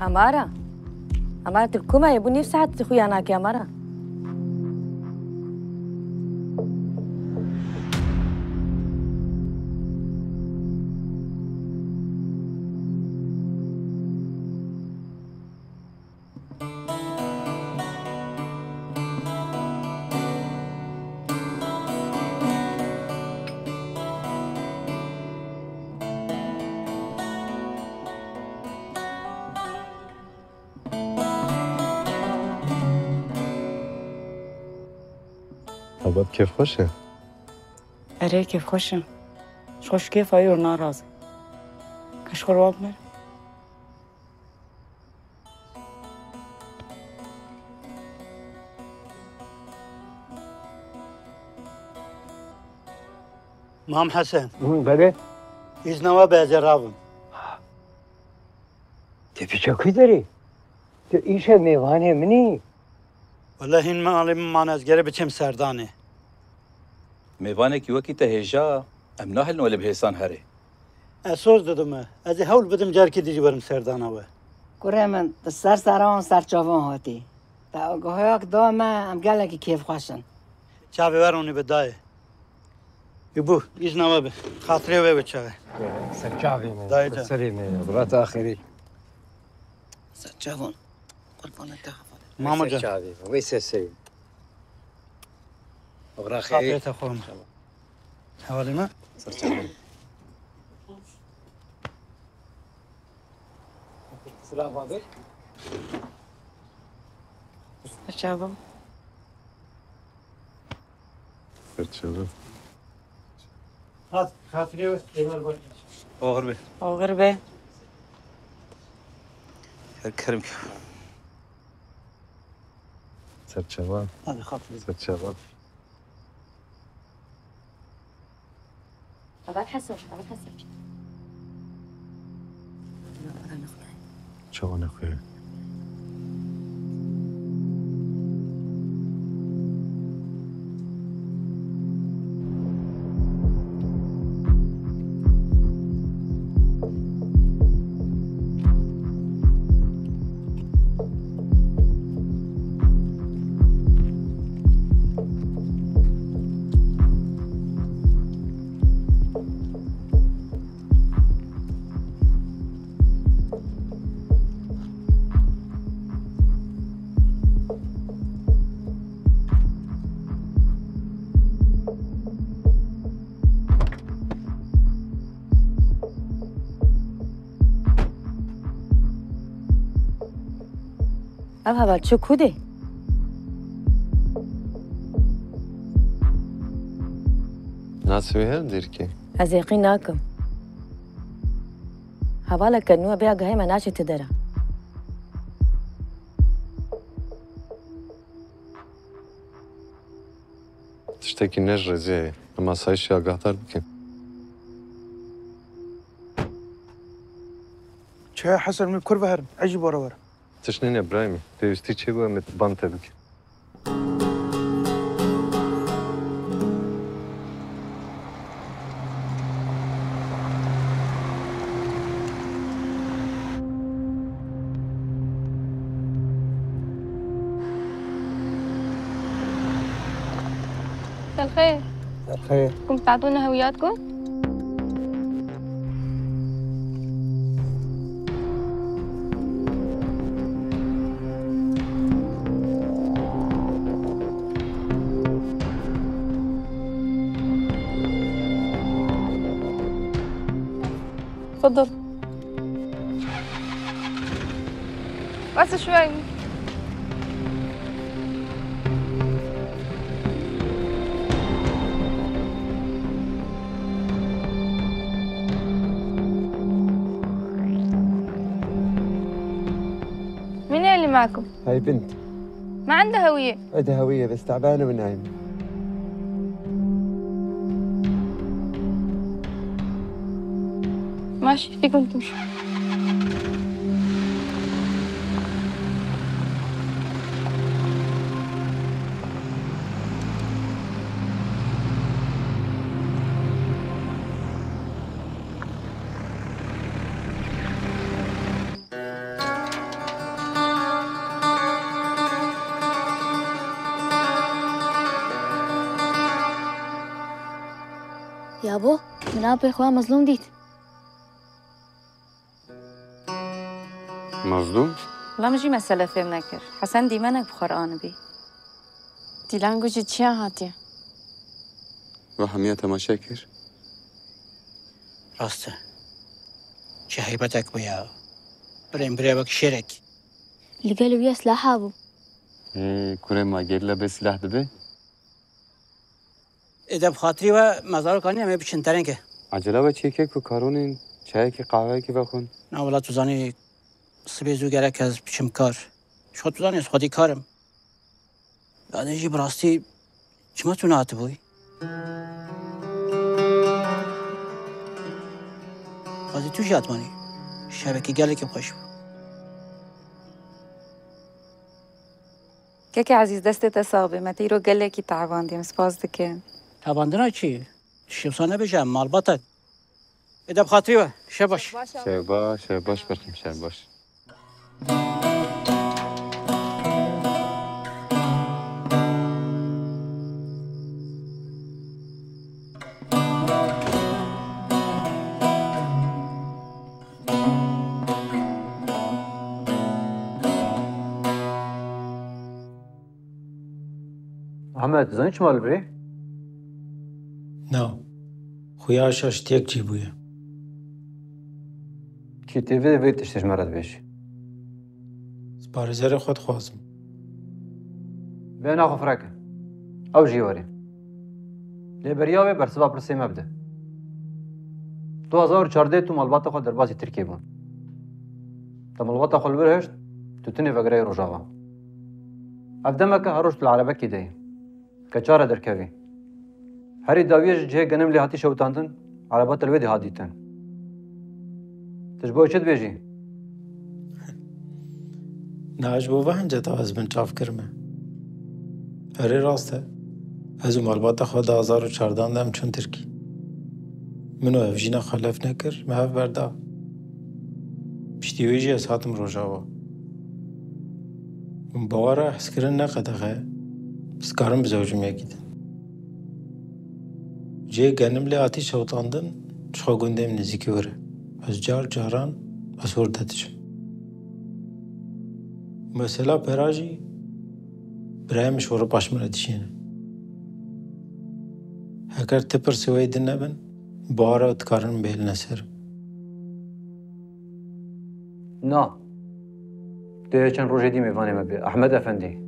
أمارة أمارة الكوما يبوني في ساعة أخويا أناك يا أمارة. طبعا كيف خوشه؟ أري كيف خوشه؟ خوش كيف أيور ناراضي كش خراب مر مام حسن بله ایز نوا بیجرابم تبي شو داری؟ تو ایش میوانه منی؟ والله هین ما از گره بچم سردانه میوانێکی وەکی تەهێژا ئەم ناهێڵنەوە لە بهێسان هەرێ اساس دادم از هول بدم جارکی دیجی برم سردانه كره من السر سران سر چاوان هاتی تا آگاهیاک دامه ام گله که کیف خوشن چاوی ورونی بدایه یبو ایز نوا به خاطره و بچه سرچاوی من دایده سری من برات آخری سر چاوان قربان تخفل ماما جان سرچاوی ویسه سری أغرى خاطره خير تخوم حوالی ما سرچاوی سلام عليكم سر چاوان برچه خاطره و ایمال باید ئاغر بێ آغر به هەر کەرم سرچوان هذا خاطره سرچوان أباك حسن أباك حسن. چوان اخوه أبها بعد شو كودي؟ ناسوی هل دیر که أزيقين ناكم. هبالك كنوع بيا جهي مناشي تدرى. تشتكي نجرة زي اما سايش یا قهتر بکن چه حسن من كربه هرم عجيب ورا ورا تشنين ابراهيمي بيوستي چه بوا متبانته بکن مساء الخير الخير كنتوا تعطونا هوياتكم؟ تفضل بس شوي مين اللي معكم؟ هاي بنت ما عندها هوية عندها هوية بس تعبانة ونايمة ماشي فيكم تمشوا يابو من أبي إخوان مظلوم ديت. مظلوم؟ لا مجي مسألة فهم نكر حسن ديمانك بخرقان بي دیلان گوشی چیا هاتیه؟ و همية تماشا كر راسته چه هیبتک بیا بریم بک شرک اللي قالوا ويا سلاح أبو. كل ما قال له بسلاح دبي اذا بخاطری و مزار کانی همه بچنترین که عجله و چیکه و کارونین چای کی قهوه کی بخون نه ولی تو زانی سبی زو گرک از بچم کار شو تو زانی از خودی کارم بعدش براستی چما تو نهات بوی بازی تو جات مانی شبکه گله که خوش بود كيكي عزيز دستة صابة ما تيرو قال لك تعبان دي مسباز دكان تاباندنا چی شبسانه بجم مال بطل اذا بخاطری و شباش شباش برخیم شباش احمد زنی چه مال بری؟ نه خویا شاشتیک چی بویه کی تیوی وی تشتیش مرد بیش سپارزر خود خوازم بین آخو فرکه او جیواری لیبریاوی برسوا پرسی مبده 2014 تو مالبات خود در بازی ترکیه بون تا مالبات خود برهشت تو تنی وگره روژاوا افدمکه هروش العربه کی دی کچاره در کوی هری داویج جه گنم لی هاتی شوتاندن عربات الویدی هادیتن تجبوی چد بیجی؟ ناج بو هنجا تا از من چاف کرمه هری راسته از مالبات خود 2014 دم چون ترکی منو افجینا خلف نکر مهف بردا پشتیویجی از هاتم روژاوا باوره حس کرن نقدقه بس کارم بزوجم یکیدن جه گنم لی آتی شوتاندن چخوا گندیم نزیکی وره از جاران از وردتشم مثلا پراجی برای مشوره پاشمره دشینه اگر تپر سوی دن نبن باره اتکارن بیل نسرم نه ده چند روژه دی میوانه مبی احمد افندی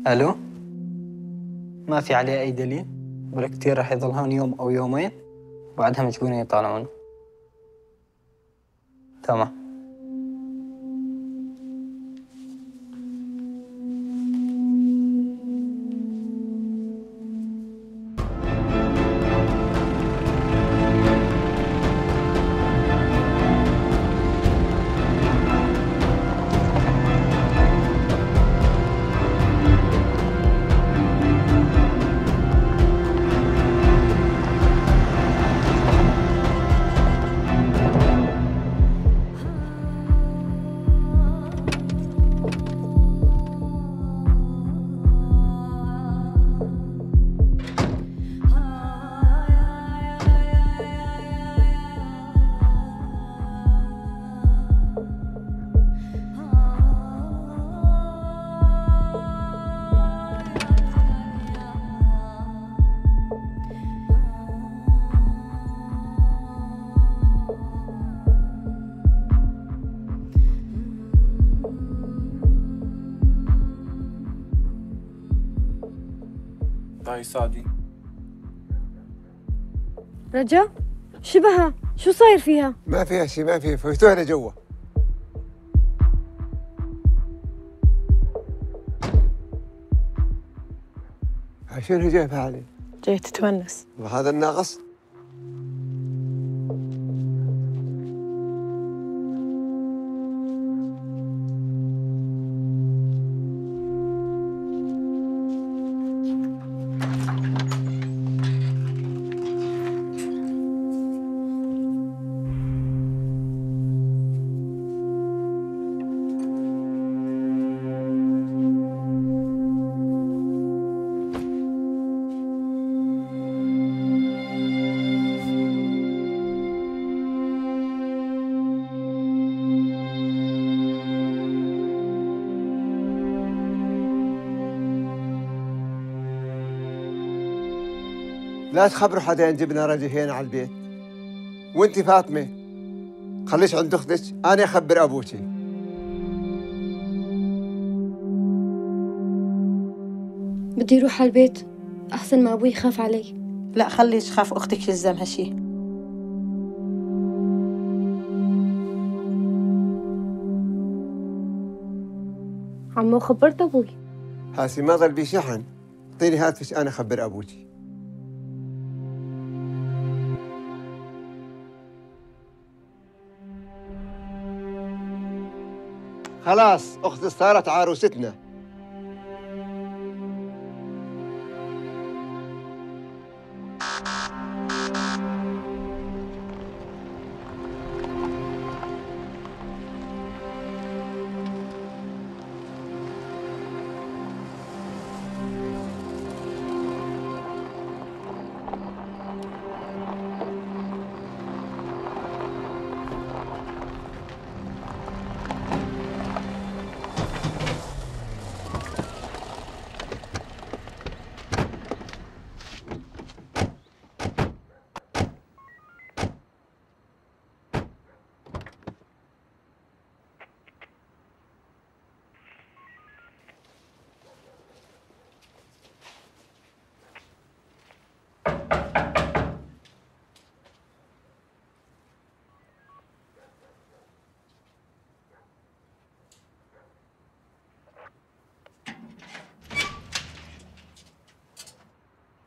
الو ما في عليه اي دليل ولا كتير راح يظل هون يوم او يومين وبعدها مجبورين يطالعون تمام طاي سعدي. رجا شبهها شو صاير فيها؟ ما فيها شيء، ما فيها، فوتوها لجوا. شنو جايبها علي؟ جاي تتونس. وهذا الناقص؟ لا تخبروا حدا ان جبنا رجل هنا على البيت. وانت فاطمه خليش عند اختك، انا اخبر ابوكي. بدي اروح على البيت احسن ما ابوي يخاف علي. لا خليش خاف اختك يلزمها شيء. عمو خبرت ابوي. هاسي ما ضل بي شحن، اعطيني هاتفك انا اخبر ابوكي. خلاص اختي صارت عروستنا.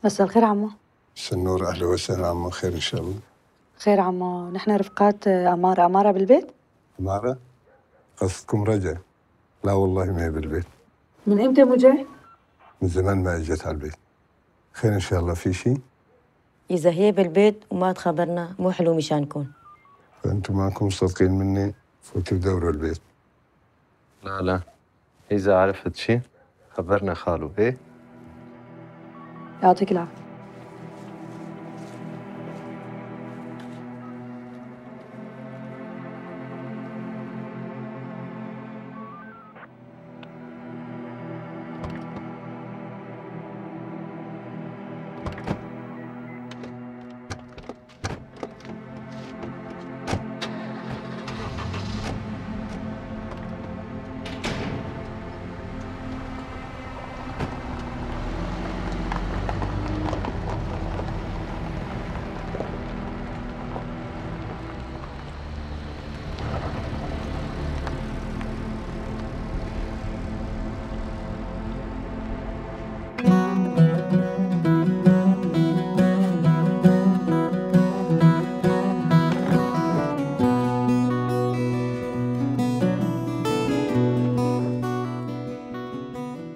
مساء الخير عمو. مساء النور، اهلا وسهلا عمو. خير ان شاء الله. خير عمو، نحن رفقات أمارة بالبيت؟ أمارة؟ قصدكم رجع؟ لا والله ما هي بالبيت. من امتى ابو جاي؟ من زمان ما اجت على البيت. خير ان شاء الله. في شيء؟ إذا هي بالبيت وما تخبرنا مو حلو مشانكم. فانتم معكم صادقين مني، فوتوا دوروا البيت. لا إذا عرفت شي خبرنا خالو. إيه؟ يعطيك العافية.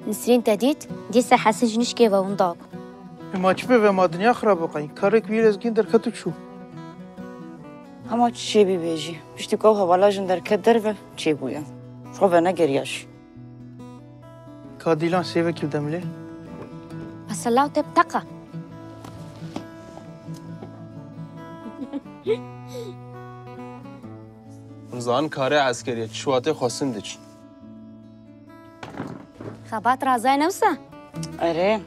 نسرين تديت دي ساحة سجنش كيفا ونضاب. ما تشوفي ما الدنيا خراب قاين كارك ويرز كين دركتو شو. هما تشي بيجي بيشتكوها ولا جندر كدرفة تشي بويا. شوفا نجرياش. كاديلان سيفا كيف دملي؟ بس الله تبتقى. زان کاری عسکری شواته خواستن دچ. خبات رازای نوسا. أري.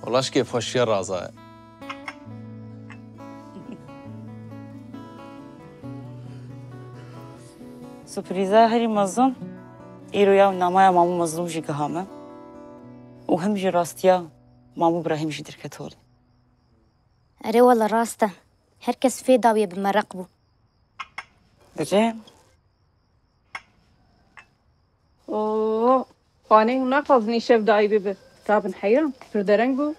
والله كيف خوشي رازاي. سپریزه هری مزن ایرویا و نامای مامو مظلوم جی گهامه و هم جی راستیا مامو ابراهیم جی درکتول. أري والله راسته هركس في داوية بمرقبه. زين. اوه قانين ناخذني شيف داي بيبي تابن حيرم فردرنج بو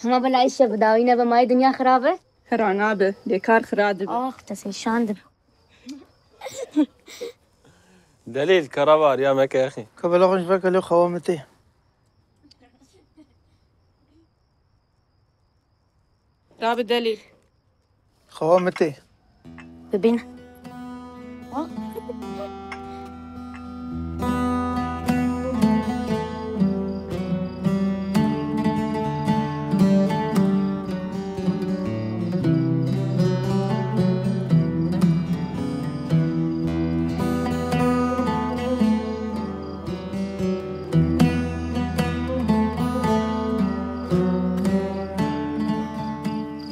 هما بلا إيش بداوينا بماي دنيا خرابة؟ خرانابه ديكار خرادب آخ تسي شاندب. دليل كرابار يا مك يا أخي قبل أغنش فاكر له خوامتي راب الدليل خوامتي ببينا.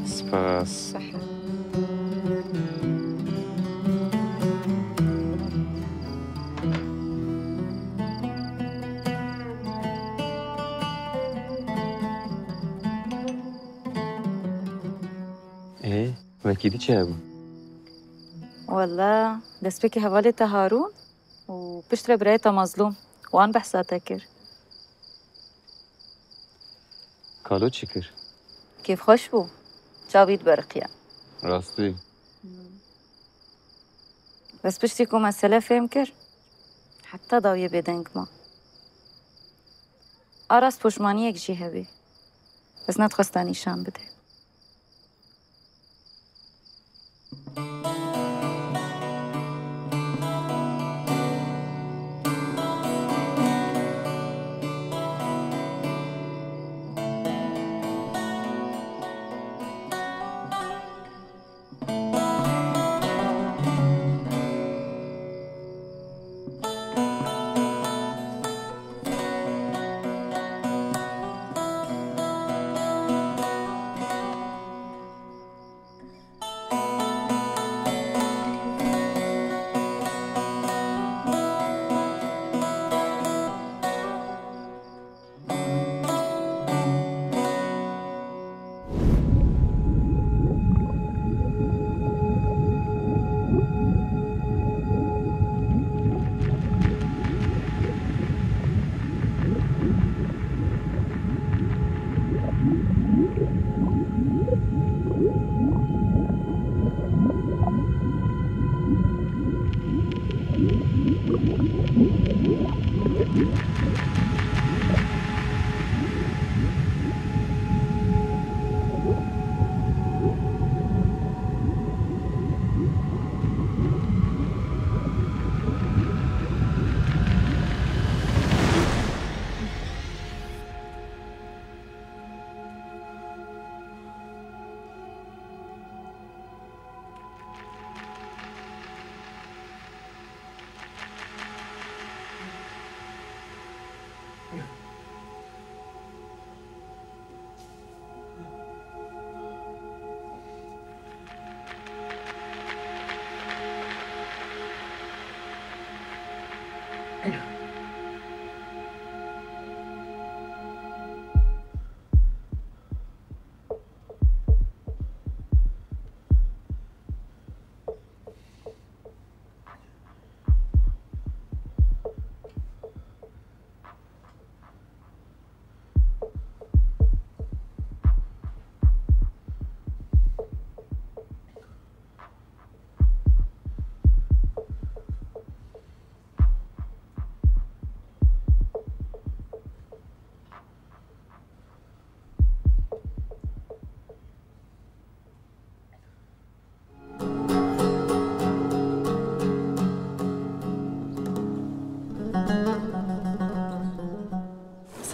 سپاس. ايه وكيدي تشابو والله بس بكي هوالي هارون وبشتري برايته مظلوم وأنا بحسها تاكر. كالو تشكر كيف خوش بو؟ جاويد برقيا. راستی بس بشتكو مسألة فهمكر حتى ضاوية بدنك ما أراس بوشمانيك جي هبي بس نتخستاني شام بده.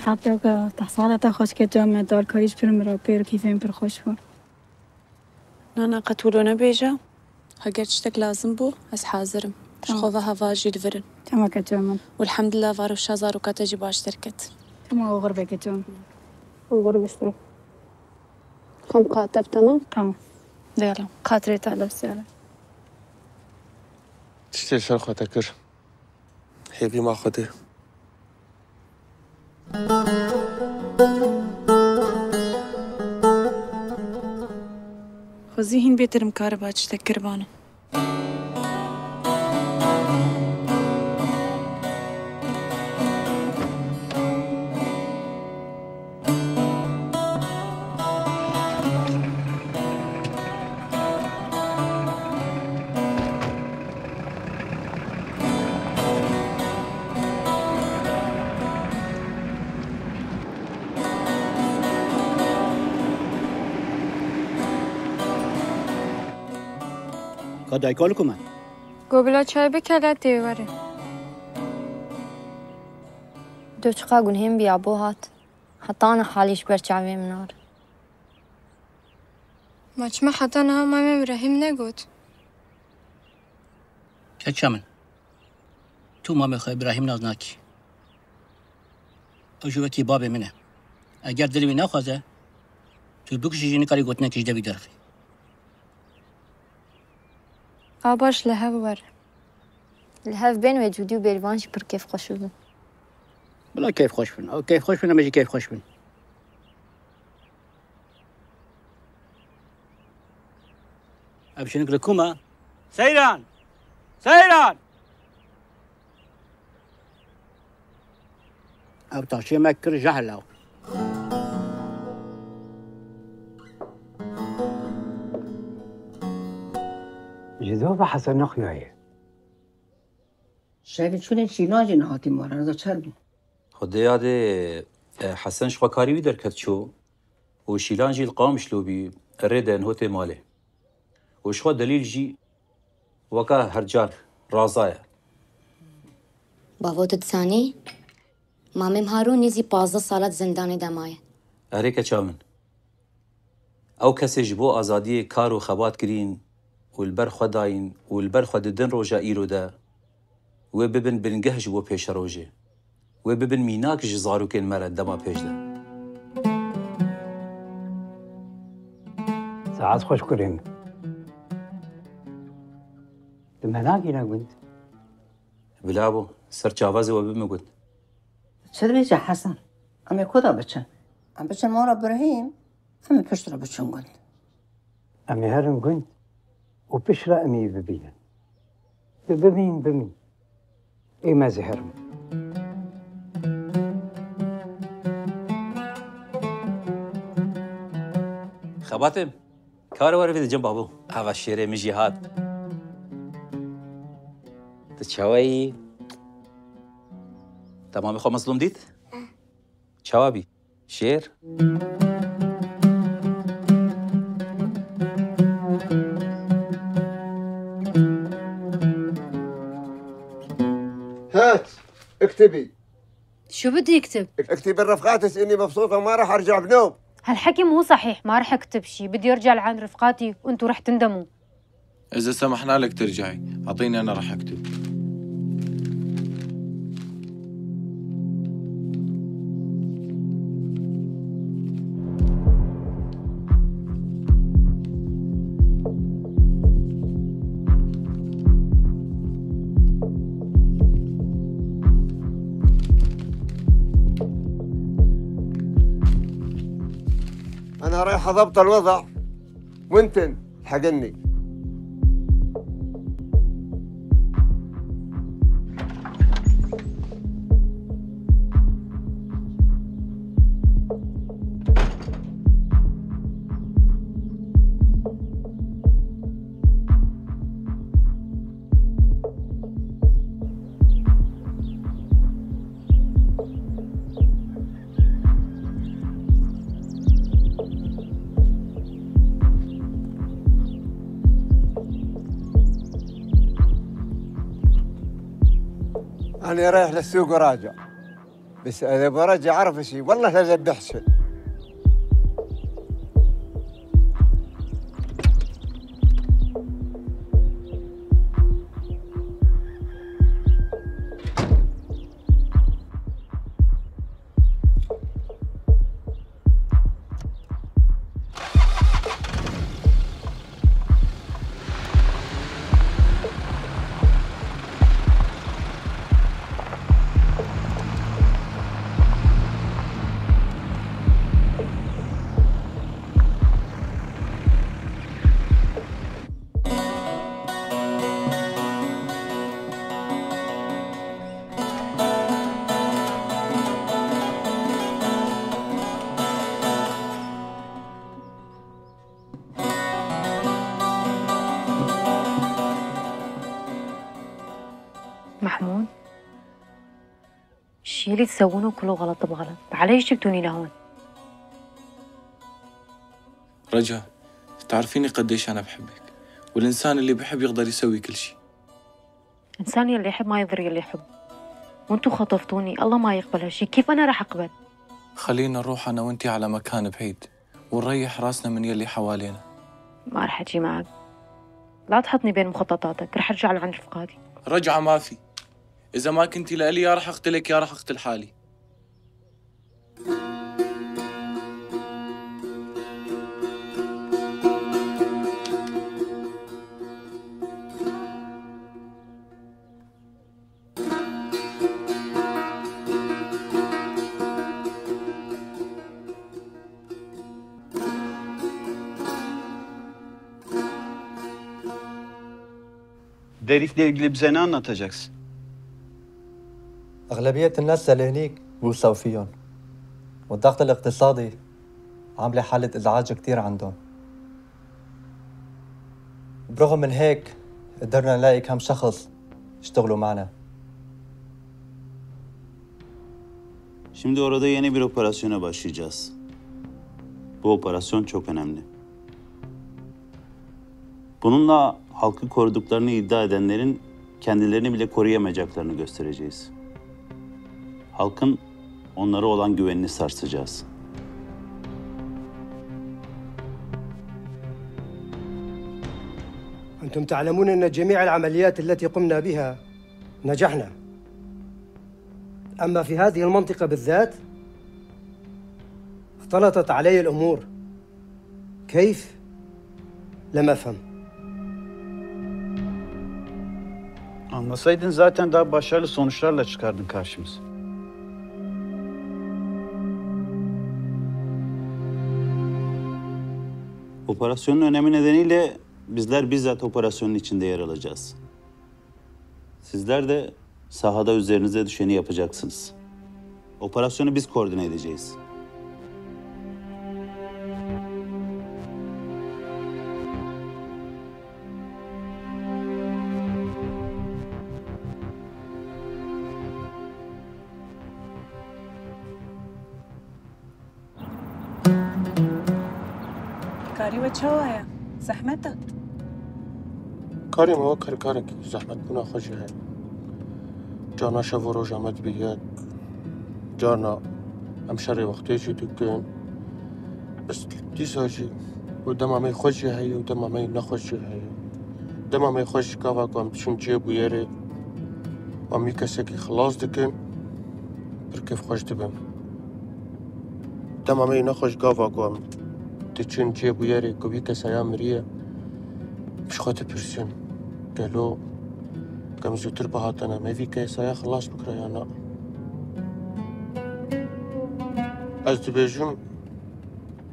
حتی تحصیلات خوش که جامعه دار کاریش پر مرا پیر کیفیم پر خوش بود. نانا قتولونا بيجا هاجرت شتك لازم بو بس حاضرم شخوفا هفاجي الفرن تمام كجامن والحمد لله فارو شازارو كاتجي باش تركت تمام غربة كجامن الغربة شنو خم قاتب تمام تمام يلا خاطري تعال بسيالة تشتي شرخة تكر حيقي ما خده خزي هين بيتر مكاربات تشتكر بانا قد أكلكم قبل چای بکلاتی وره دوچقا قنهم بيعبوهات حتى أنا حاليش برجع من نار ما چما حتی نه ما ابراهیم نگوت كتشامن تو ما مخ إبراهيم نازناكي أجوبتي بابي منه أجر دلوي ناخذه تو بكشي جيني كاري قوتنا كيش دبي درخي آباش لهب وره الهاف بين وجودي وبيرفانش بر كيف خوشبن بلا كيف خوشبن أو كيف خوشبن أما جي كيف خوشبن أبشنك لكما سيران سيران أو تاشي مكر جهلاو جذوب حسن أخياي شايف شو شيلاجي نهاتي مورا هذا شربي خدي هذا حسن شو كاري ويدر كتشو وشيلان جي القام شلوبي الردن هوتي ماله وشو دليل جي وكا هرجار رازايا بافوت تساني مامي هارون نيزي 15 سالة زندان دماية أريكا شامن أو كسي جبو أزادي كارو خبات كرين والبر خداين والبر خددن روجا إيرو دا وببن بنجه جبو بيش روجي وببن ميناك جزارو كين مرد دما بيش دا ساعات خوش كريم دمناكي نقول بلابو سر جاوازي وبمقول شربي جا حسن أمي كودا بچن أم بچن مورا إبراهيم أمي بشترا بچن قلت أمي هرن قلت وبشرا أمي ببين بمين إيه ما زهرم خباتم كارو ورا في جنب ابو هذا الشيري مجي هاد تشاوي تمام خو مظلوم ديت شوابي شير هات اكتبي شو بدي اكتب؟ اكتبي لرفقاتك اني مبسوطه وما راح ارجع بنوم هالحكي مو صحيح ما رح اكتب شي بدي ارجع لعند رفقاتي وانتو رح تندموا إذا سمحنا لك ترجعي أعطيني أنا راح أكتب انا رايح اضبط الوضع وانت حقني أنا رايح للسوق وراجع بس إذا برجع أعرف شيء والله لا بحسن محمود الشي اللي تسوونه كله غلط بغلط، عليش جبتوني لهون؟ رجا، تعرفيني قديش أنا بحبك، والإنسان اللي بحب يقدر يسوي كل شيء. إنسان يلي يحب ما يقدر يلي يحب، وانتو خطفتوني، الله ما يقبل هالشي، كيف أنا رح أقبل؟ خلينا نروح أنا وإنتي على مكان بعيد ونريح راسنا من يلي حوالينا. ما رح أجي معك، لا تحطني بين مخططاتك، رح أرجع لعند رفقاتي. رجعة ما في، إذا ما كنتي لإلي يا رح أقتلك يا رح أقتل حالي. Herifle ilgili bize ne anlatacaksın? أغلبية الناس اللي هنيك بوثقوا فيهم، والضغط الاقتصادي عاملة حالة إزعاج كتير عندهم. برغم من هيك قدرنا نلاقي كم شخص يشتغلوا معنا. Şimdi orada yeni bir operasyona başlayacağız. Bu operasyon çok önemli. Bununla halkı koruduklarını iddia edenlerin kendilerini bile koruyamayacaklarını göstereceğiz. Halkın onlara olan güvenini sarsacağız. أنتم تعلمون أن جميع العمليات التي قمنا بها نجحنا. أما في هذه المنطقة بالذات اختلطت علي الأمور. كيف؟ لم أفهم. Anlasaydın zaten daha başarılı sonuçlarla çıkardın karşımıza. Operasyonun önemi nedeniyle bizler bizzat operasyonun içinde yer alacağız. Sizler de sahada üzerinize düşeni yapacaksınız. Operasyonu biz koordine edeceğiz. کاری و چه وایه؟ زحمته؟ کاری ما کاری که زحمت بنا خوشی هست. جانا شب و روز آمد بیاد. جانا همشری وقتی چی دکن. بس دیساجی و دمامی خوشی هایی و دمامی نخوشی هایی. دمامی خوش کاوا کام چون جیب بیاره. و می کسی که خلاص دکن. پر کیف خوش دبم. دمامی نخوش کاوا کام. تچون جیب بیاره کوبی کسی امریه. مش خاطر برسون قالوا كم زوتر بهاتنا ما في كيسايا خلاص بكره يا نا از دبيجم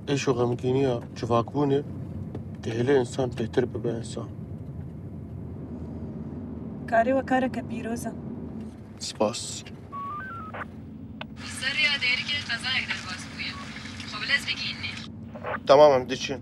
ايشو غمكينيا جواكبوني تهلي انسان تهتر ببا انسان کاری و کارك پیروزه. سپاس سریا دیری که قضایک در باز بویه. خب لازم بگینی. تمامم ديشين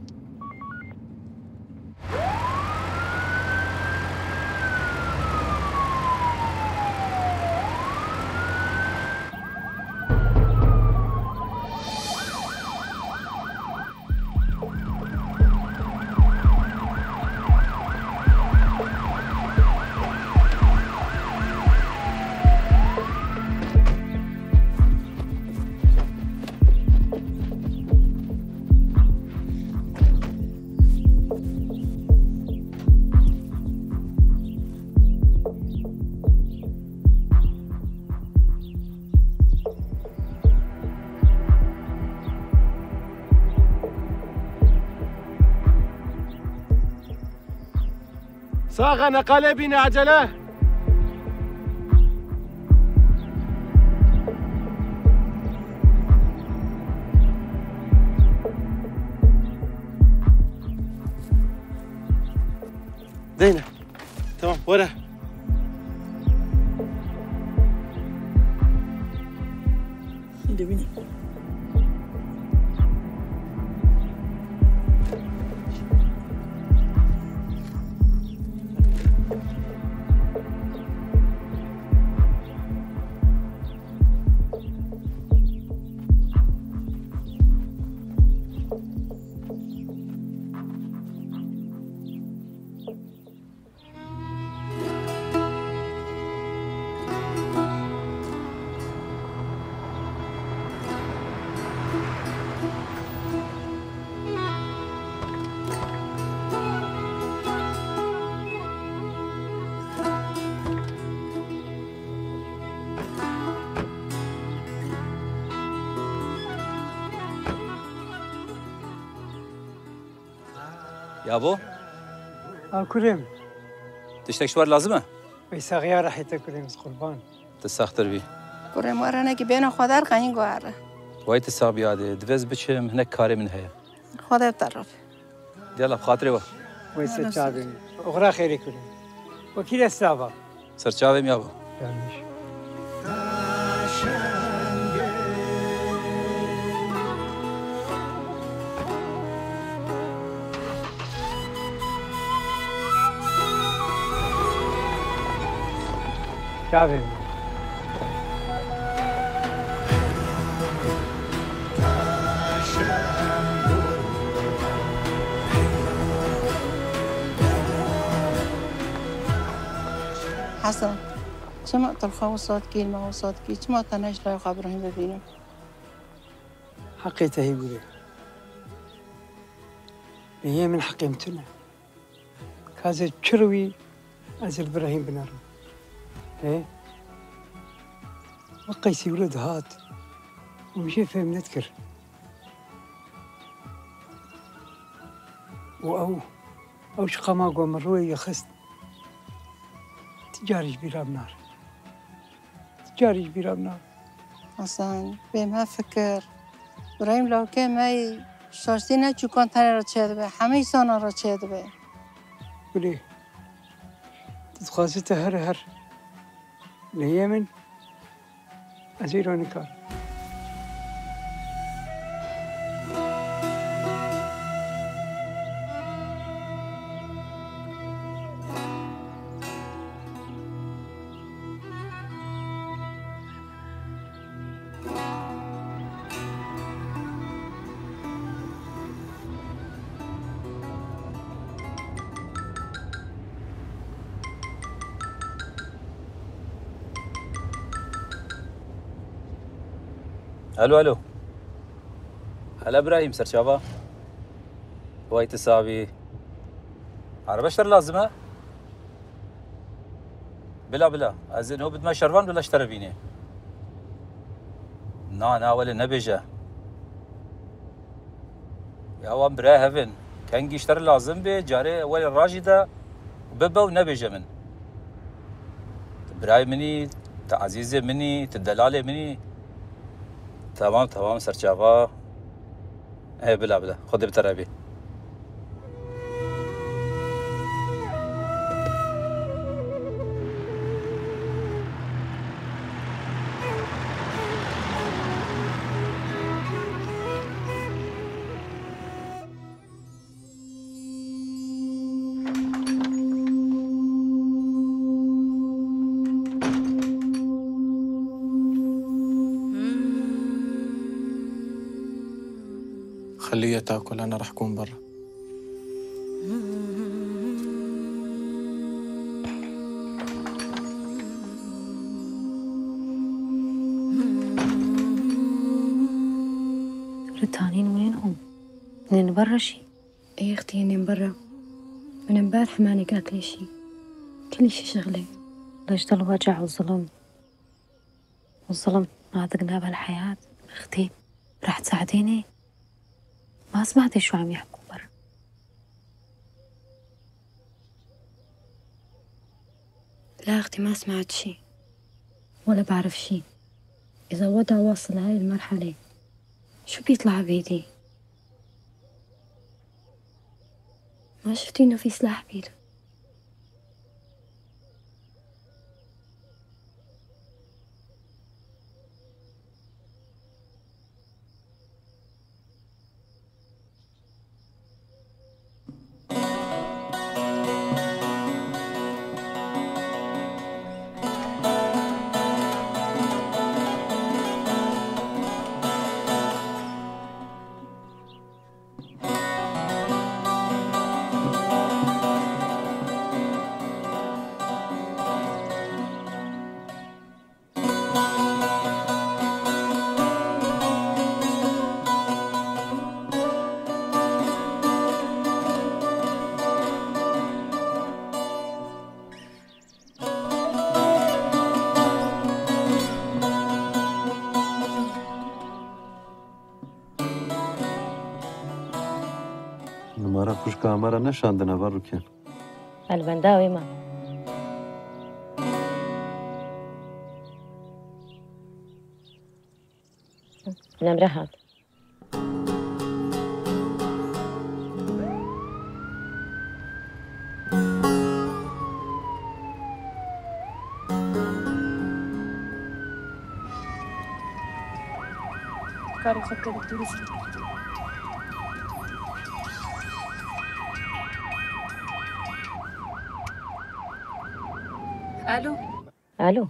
ساغ نقل بنا عجله دينا تمام ورا ببینی يابو كريم تشتك شوار لازمه بس غيار حتى كريم قربان تساختر بي كريم ورانا كي بينا خدار قاين قواره واي تسابي هذا دفز بتشم هناك كاري من هي خدا بطرف يلا بخاطري وا ويس تشابي اغرا خيري كريم وكيل السابا سرچاوم يابو جانش شابي حسن چما تلخا وصاد كي ما وصاد كي چما تناش لا ابراهيم ببينه حقي تهي بولي هي من حقيمتنا كازي تشروي ازل ابراهيم بنارو ايه وقيسي ولد هات ومشي فهم نذكر او شقما قوم الروي يخست تجاري كبيرة بنار تجاري كبيرة بنار حسن بما فكر ابراهيم لو كان ماي شاشتينا چو كان تاني را چه دبه همه سانا را چه دبه ولي تتخاصي هر اليمن أزيروني كار الو هلا ابراهيم سرشابا واي تسابي عربة اشتر لازمه بلا ازين هو بد ما شربان ولا اشترى فيني نا ولا نبيجه يا وام برا هفن كان اشترى لازم بي جاري اول الراجده وببا ونبيجه من براي مني تعزيزي مني تدلالي مني تمام سرچاوا ايه بلا خذ بترابي خليها تاكل انا راح اكون برا. التانيين وينهم؟ من برا شي؟ اي اختي هني برا من امبارح ما قالت لي شي كل شي شغلي. ليش ضل الوجع والظلم ما ذقناه بهالحياة؟ اختي راح تساعديني؟ ما سمعتي شو عم يحكوا برا؟ لا اختي ما سمعت شي ولا بعرف شي. اذا وضع واصل هاي المرحلة شو بيطلع بيدي؟ ما شفتي انه في سلاح بيده؟ را خوشکا همه را نشاندنه بر روکن. البنداوي ما نمره هات كاري خدت دكتور الو الو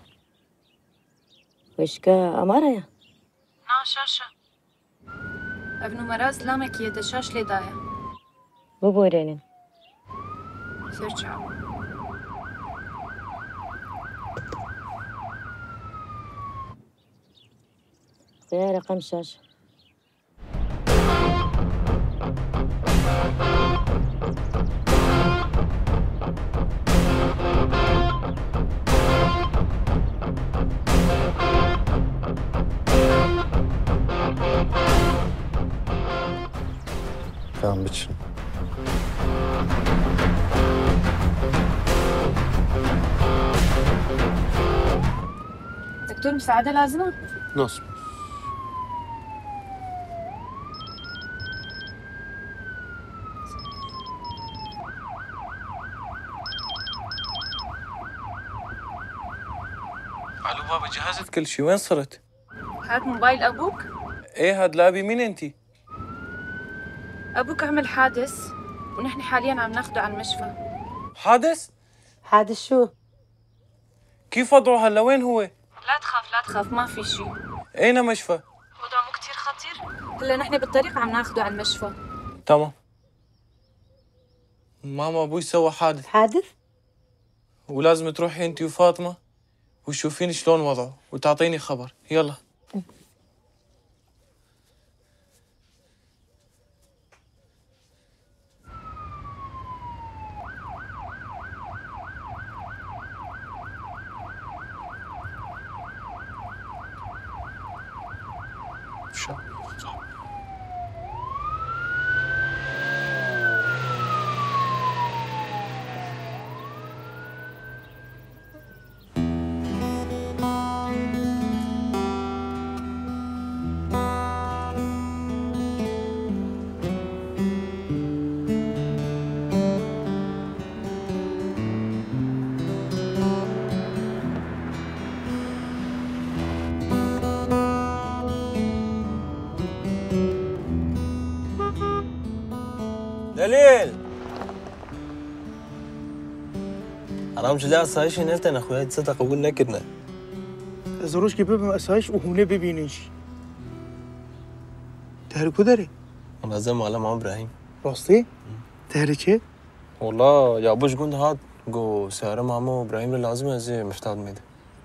وشكا أمارة يا نا شاشة ابن مراز لامك يدشاش لدايا ببورينين فرجع يا رقم شاشة فهم بتشن. دكتور مساعدة لازمة؟ نصب. الو بابا جهزت كل شيء، وين صرت؟ هات موبايل أبوك؟ ايه هاد لابي، مين انتي؟ أبوك عمل حادث ونحن حاليا عم ناخده على المشفى. حادث؟ حادث شو؟ كيف وضعه هلا؟ وين هو؟ لا تخاف لا تخاف، ما في شيء. اين مشفى؟ وضعه مو كتير خطير، هلا نحن بالطريق عم ناخده على المشفى. تمام. ماما ابوي سوى حادث. حادث؟ ولازم تروحي انتي وفاطمة وتشوفين شلون وضعه وتعطيني خبر، يلا. دليل حرام جلا أسايش نلتنا أخويا تصدق أقول نكدنا زروش كي بيبي أسايش وهنا ببينيش تهركو داري والله زي ما قال مع إبراهيم راستي تهركي والله يا أبوش قلت هاد جو سعر مامو إبراهيم لازم زي مفتاح ميدا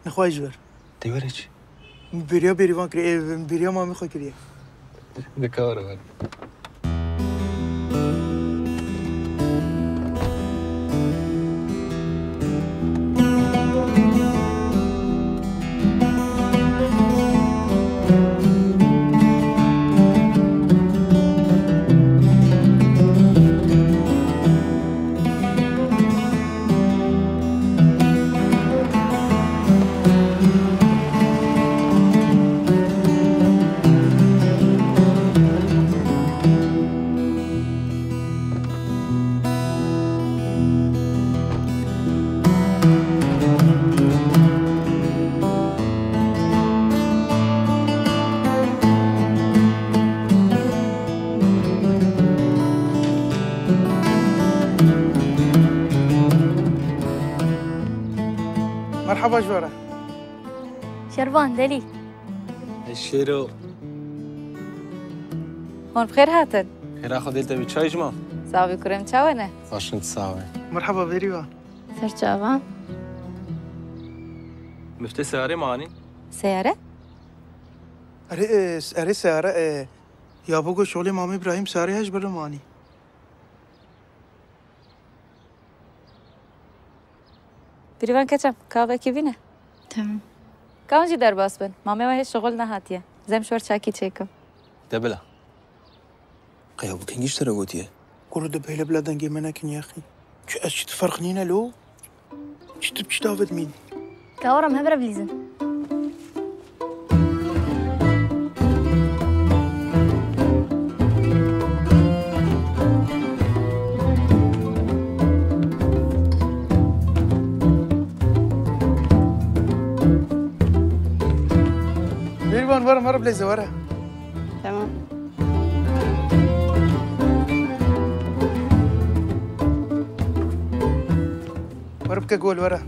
نخواي جبر تيوريش مبريا بيريفان كريه مبريا مامي خو كريه دكارة بقى مرحبا جوارة شربان دليل الشيرو هون بخير هاتن خير أخذ أنت بتشاي جماعة صافي كرم تشاونه عشان تساوي مرحبا بيريفان سرچاوان مفتي سيارة معاني سيارة؟ أري سيارة يا بوكو شغلي مامي إبراهيم سيارة هاش برماني بيريفان كچم كاوه کی بینه تمام كاونجي در باس بن مامي وهي شغل نهاتيه زي مشوار شاكي تشيكم دبلا قيا أبوك إنجيش ترى قوتيه كل ده بهلا بلاد نجي مناكن يا أخي شو أشي تفرقنينا لو شو تبكي دافد مين كورم هبرة بليزن ورا مرة بليزة ورا تمام ورا بكا جول ورا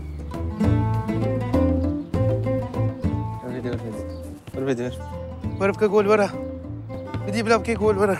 ورا بكا جول ورا بدي بلا بكا جول ورا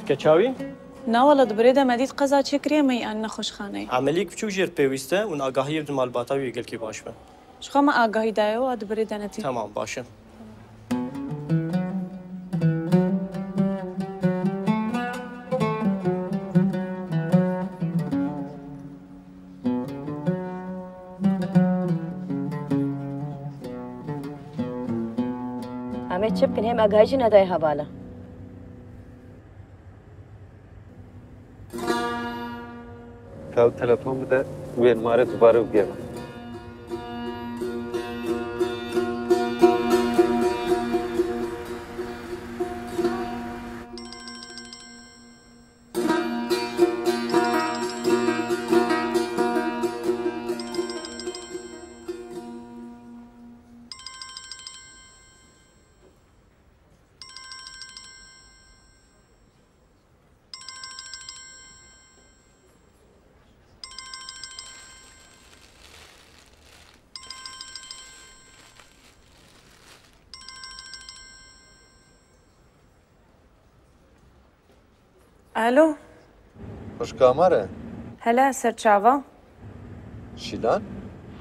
كچاوی؟ نا والله دبريده مديد قزا چكريه مي أنا خوش خانه عملیک بچو جیر پیوسته و آگاهی بدون مالباتا ویگل کی باش بن. شخا ما آگاهی دایو دبريده نتي تمام باشه. عملت شبكن هم آگاهیشون ندایها بالا. كاو تلفون بده وين مارت بارو بيما الو خوش كاميرا هلا سر تشافا شيلان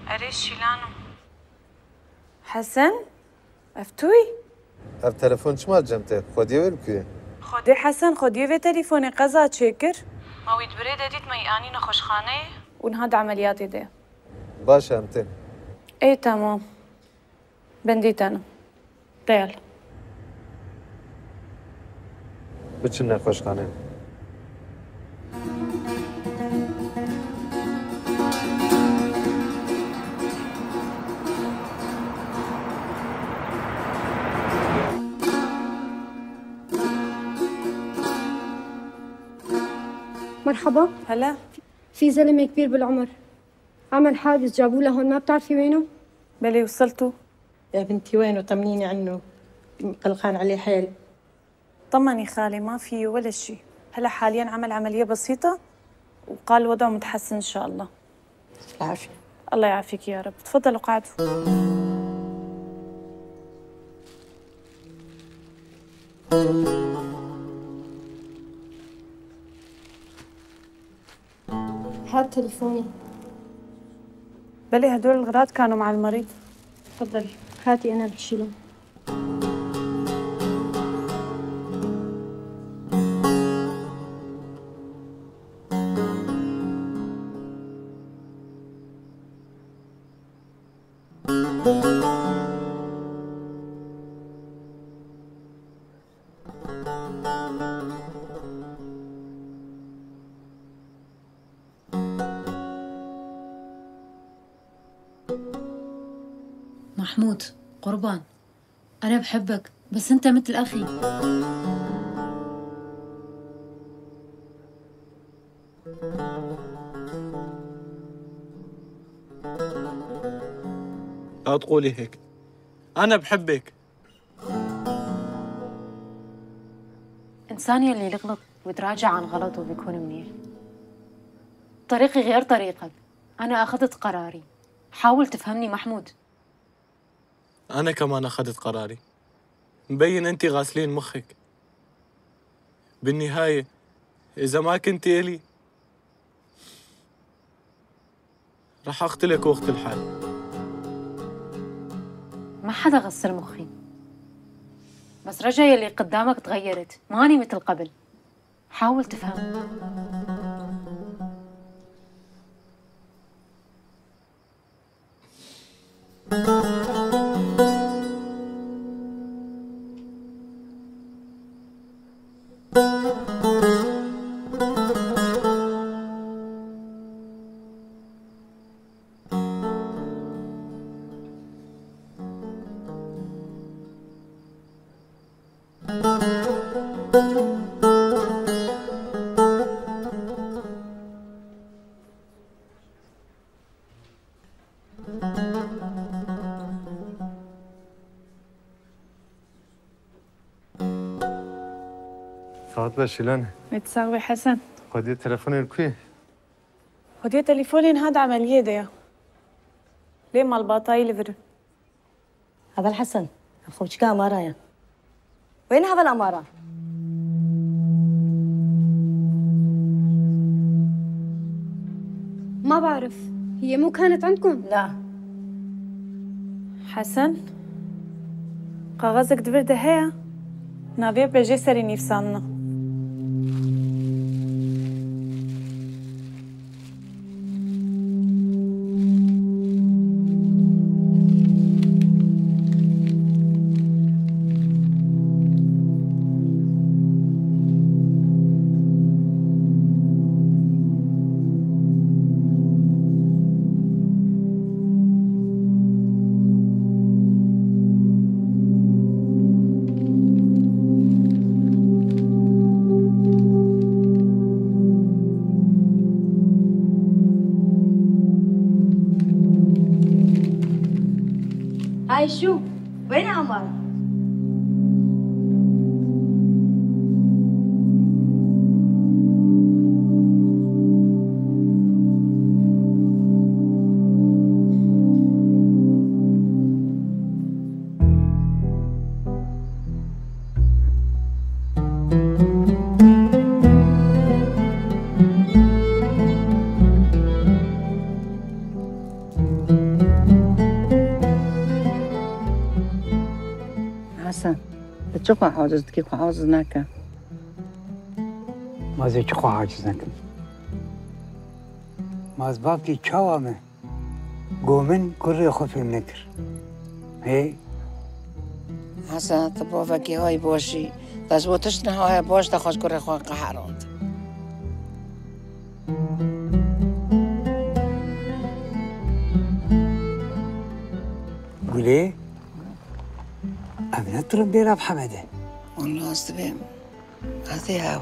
اريش شيلانو حسن افتوي اف تلفون شمال جمتك خدي ويركي خدي حسن خدي في تليفوني قزا تشكر ما ويد بريد ديت مي اني نخش خانه ونهاد عملياتي دي باشا امتين ايه تمام بنديت انا طيل بتشنا خوش خانه مرحبا هلا في زلمة كبير بالعمر عمل حادث جابوه لهون ما بتعرفي وينه؟ بلي وصلتوا يا بنتي وينه طمنيني عنه قلقان عليه حيل طمني خالي ما فيه ولا شيء هلا حاليا عمل عملية بسيطة وقال وضعه متحسن إن شاء الله العافية الله يعافيك يا رب تفضلوا قعدوا هات تليفوني بلي هدول الأغراض كانوا مع المريض تفضلي هاتي أنا بشيلهم محمود قربان أنا بحبك بس أنت مثل أخي لا تقولي هيك أنا بحبك الإنسان يلي يغلط ويتراجع عن غلطه بيكون منيح. طريقي غير طريقك، أنا أخذت قراري. حاول تفهمني محمود. أنا كمان أخذت قراري. مبين أنتي غاسلين مخك. بالنهاية إذا ما كنتي إلي رح أقتلك وقت الحال. ما حدا غسل مخي، بس رجا يلي قدامك تغيرت، ماني مثل قبل. حاول تفهم. ساعات بشيلانه متساوي حسن. خدي تليفوني الكوي. خدي تليفوني هذا عملية ده. ليه مال باطاي ليفر؟ هذا الحسن أخوك كأمارة يا وين هذا الأمارة؟ ما بعرف، هي مو كانت عندكم؟ لا. حسن قاغزك دبر دهيا نابيا بجي سري نفساننا. هاي شو؟ وين أمارة؟ حسن بتشوفها حاجزتك وحاجزناك ما زي چخوا حاجزناك ما زبابتي چاوامه قومن كل خفي النكر هي حسن تبوفكي هاي بوشي تزبوتشنا هاي بوش تخش كل خوان قحرات قولي أبنى تربينا بحمده والله استبيم هذي هاو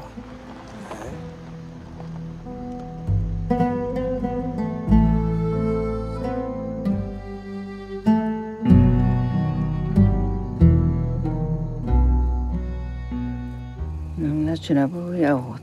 نمنا أبوي أوت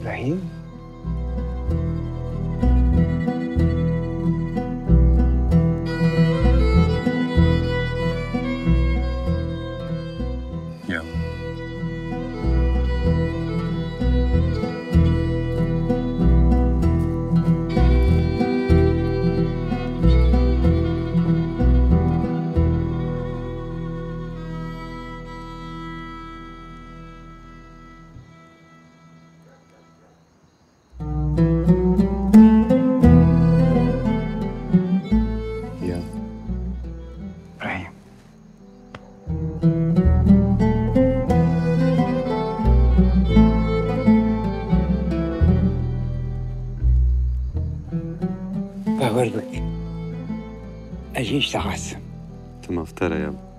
رحيم بوربك أجيش تعسم في مفترة يا ابني.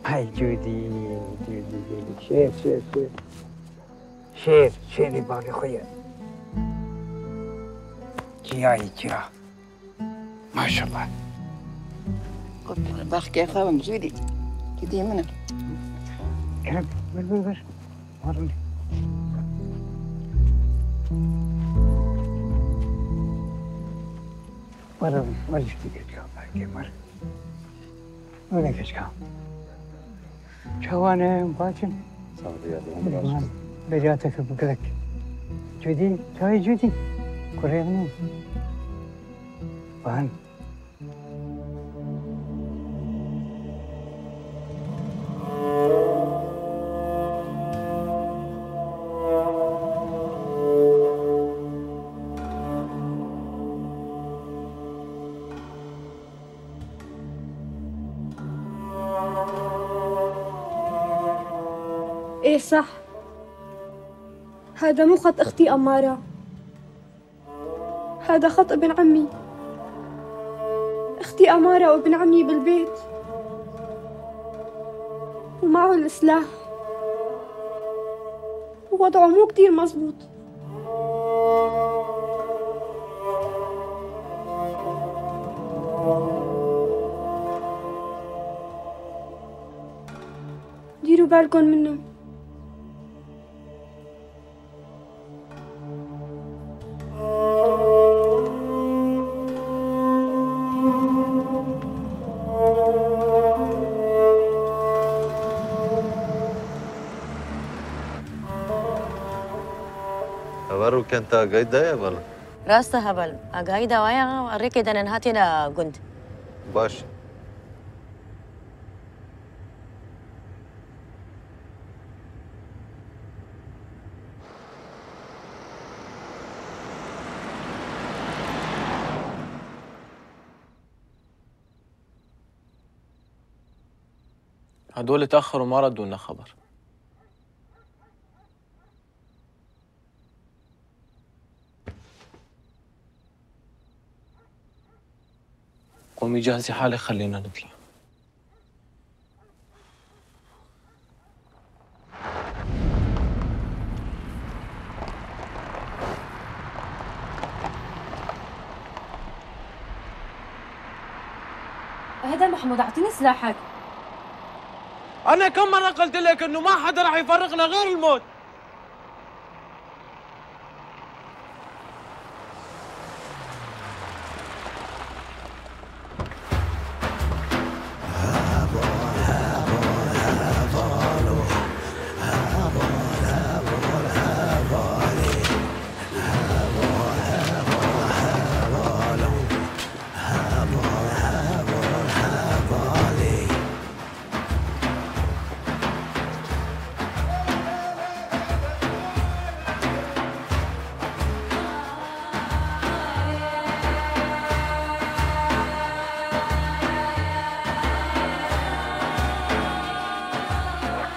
هاي جودي شير شير شير شير شيري بالي خويا جياي جيا ما شاء الله. قلت بحكي يا خالد جودي جودي منك كلام بر مرني مرة جديد كم هاي مرة وين كشكام شوانا باكن برياتك بقلك جودي شاي جودي كوريا منين فهن ايه صح، هذا مو خط اختي أمارة، هذا خط ابن عمي. اختي أمارة وابن عمي بالبيت ومعه السلاح ووضعه مو كتير مزبوط. ديروا بالكم منه. أبرو كنت قايدة يا بلا راستا هبل قايدة ويا أريكي دانا هاتينا قند باش. هدول اتأخروا ما ردوا لنا خبر. قومي جهزي حالك خلينا نطلع. اهدى محمود، اعطيني سلاحك. أنا كم مرة قلت لك إنه ما حدا راح يفرقنا غير الموت.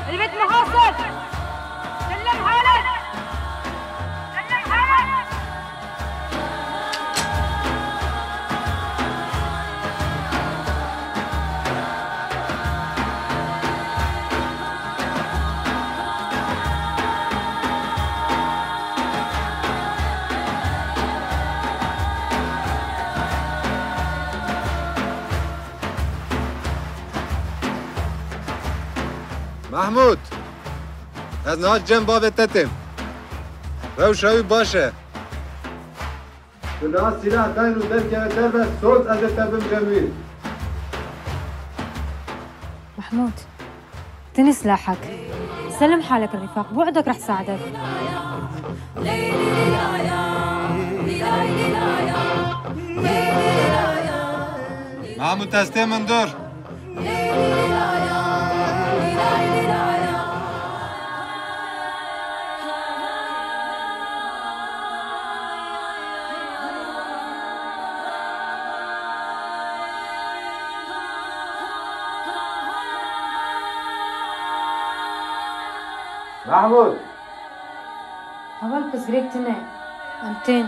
البيت محاصر، سلم حالك سلم حالك. محمود از نهاد جنب باب تتم روشاوی باشه كلها سلاح داين ودر كانت بس صوت از تبم جميل. محمود اعطيني سلاحك، سلم حالك الرفاق، بوعدك رح ساعدك. محمود تستم من دور محمود هبل بس قريبتنا أمتين